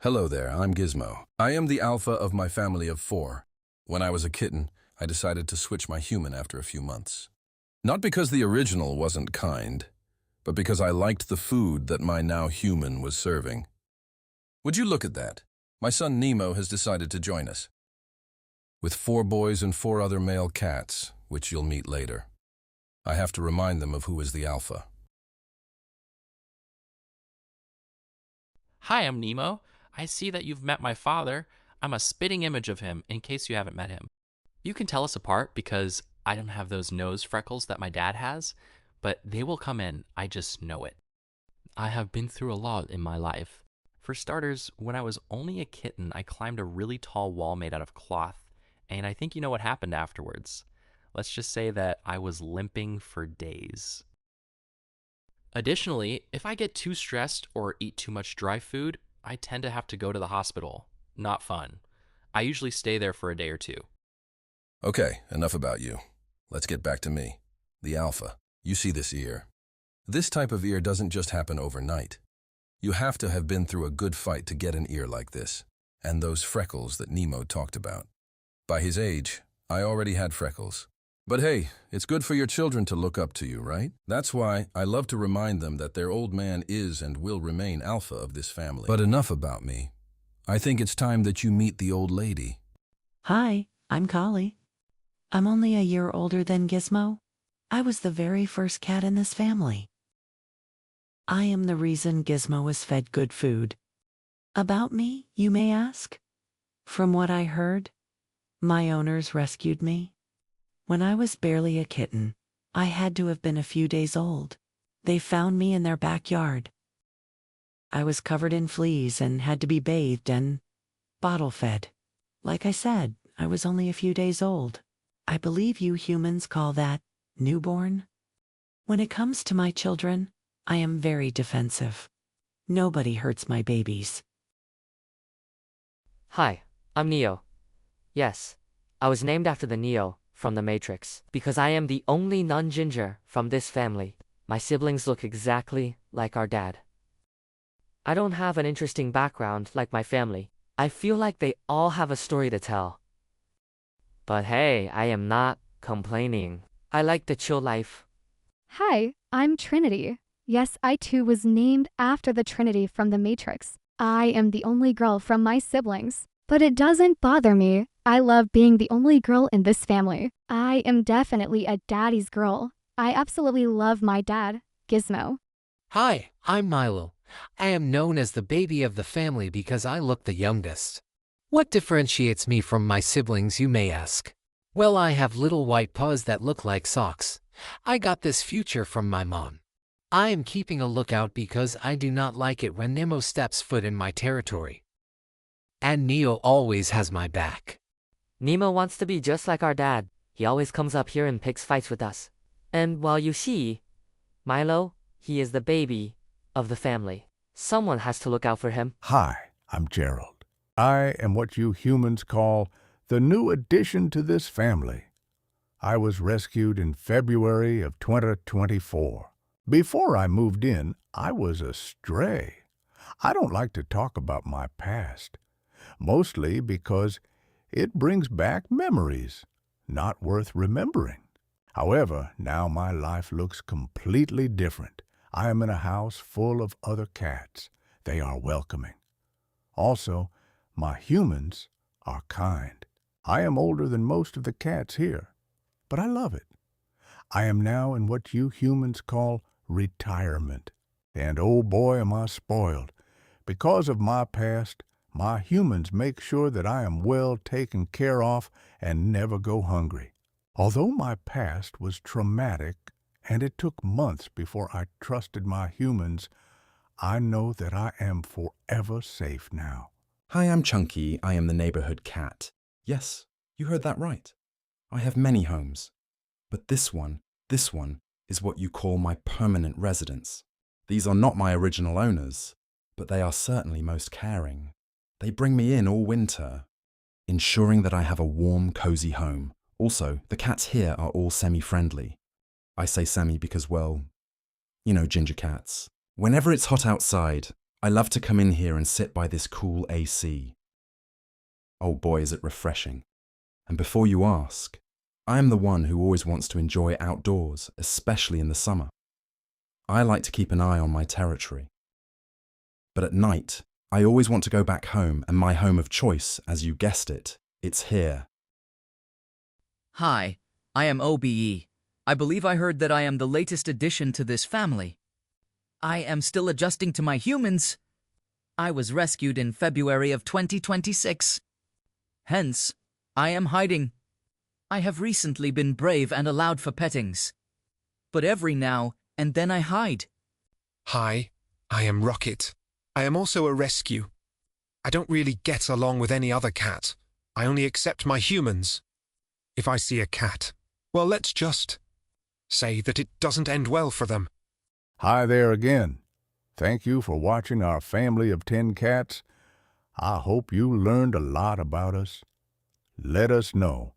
Hello there, I'm Gizmo. I am the alpha of my family of 4. When I was a kitten, I decided to switch my human after a few months. Not because the original wasn't kind, but because I liked the food that my now human was serving. Would you look at that? My son Nemo has decided to join us. With 4 boys and 4 other male cats, which you'll meet later. I have to remind them of who is the alpha. Hi, I'm Nemo. I see that you've met my father. I'm a spitting image of him, in case you haven't met him. You can tell us apart because I don't have those nose freckles that my dad has, but they will come in. I just know it. I have been through a lot in my life. For starters, when I was only a kitten, I climbed a really tall wall made out of cloth, and I think you know what happened afterwards. Let's just say that I was limping for days. Additionally, if I get too stressed or eat too much dry food, I tend to have to go to the hospital. Not fun. I usually stay there for a day or 2. Okay, enough about you. Let's get back to me, the alpha. You see this ear. This type of ear doesn't just happen overnight. You have to have been through a good fight to get an ear like this, and those freckles that Nemo talked about. By his age, I already had freckles. But hey, it's good for your children to look up to you, right? That's why I love to remind them that their old man is and will remain alpha of this family. But enough about me. I think it's time that you meet the old lady. Hi, I'm Collie. I'm only a year older than Gizmo. I was the very first cat in this family. I am the reason Gizmo is fed good food. About me, you may ask? From what I heard, my owners rescued me. When I was barely a kitten, I had to have been a few days old. They found me in their backyard. I was covered in fleas and had to be bathed and bottle-fed. Like I said, I was only a few days old. I believe you humans call that newborn. When it comes to my children, I am very defensive. Nobody hurts my babies. Hi, I'm Neo. Yes, I was named after the Neo from the Matrix because I am the only non-ginger from this family. My siblings look exactly like our dad. I don't have an interesting background like my family. I feel like they all have a story to tell. But hey, I am not complaining. I like the chill life. Hi, I'm Trinity. Yes, I too was named after the Trinity from the Matrix. I am the only girl from my siblings. But it doesn't bother me. I love being the only girl in this family. I am definitely a daddy's girl. I absolutely love my dad, Gizmo. Hi, I'm Milo. I am known as the baby of the family because I look the youngest. What differentiates me from my siblings, you may ask? Well, I have little white paws that look like socks. I got this future from my mom. I am keeping a lookout because I do not like it when Nemo steps foot in my territory. And Neo always has my back. Nemo wants to be just like our dad. He always comes up here and picks fights with us. And while you see, Milo, he is the baby of the family. Someone has to look out for him. Hi, I'm Gerald. I am what you humans call the new addition to this family. I was rescued in February of 2024. Before I moved in, I was a stray. I don't like to talk about my past, mostly because it brings back memories not worth remembering. However, now my life looks completely different. I am in a house full of other cats. They are welcoming. Also, my humans are kind. I am older than most of the cats here, but I love it. I am now in what you humans call retirement. And oh boy, am I spoiled. Because of my past, my humans make sure that I am well taken care of and never go hungry. Although my past was traumatic and it took months before I trusted my humans, I know that I am forever safe now. Hi, I'm Chunky. I am the neighborhood cat. Yes, you heard that right. I have many homes. But this one is what you call my permanent residence. These are not my original owners, but they are certainly most caring. They bring me in all winter, ensuring that I have a warm, cozy home. Also, the cats here are all semi-friendly. I say semi because, well, you know ginger cats. Whenever it's hot outside, I love to come in here and sit by this cool AC. Oh boy, is it refreshing. And before you ask, I am the one who always wants to enjoy outdoors, especially in the summer. I like to keep an eye on my territory. But at night, I always want to go back home, and my home of choice, as you guessed it, it's here. Hi, I am OBE. I believe I heard that I am the latest addition to this family. I am still adjusting to my humans. I was rescued in February of 2026. Hence, I am hiding. I have recently been brave and allowed for pettings. But every now and then I hide. Hi, I am Rocket. I am also a rescue. I don't really get along with any other cat. I only accept my humans. If I see a cat, well, let's just say that it doesn't end well for them. Hi there again. Thank you for watching our family of 10 cats. I hope you learned a lot about us. Let us know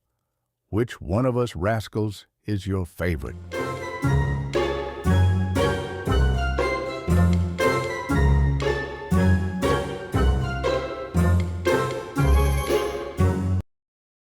which one of us rascals is your favorite.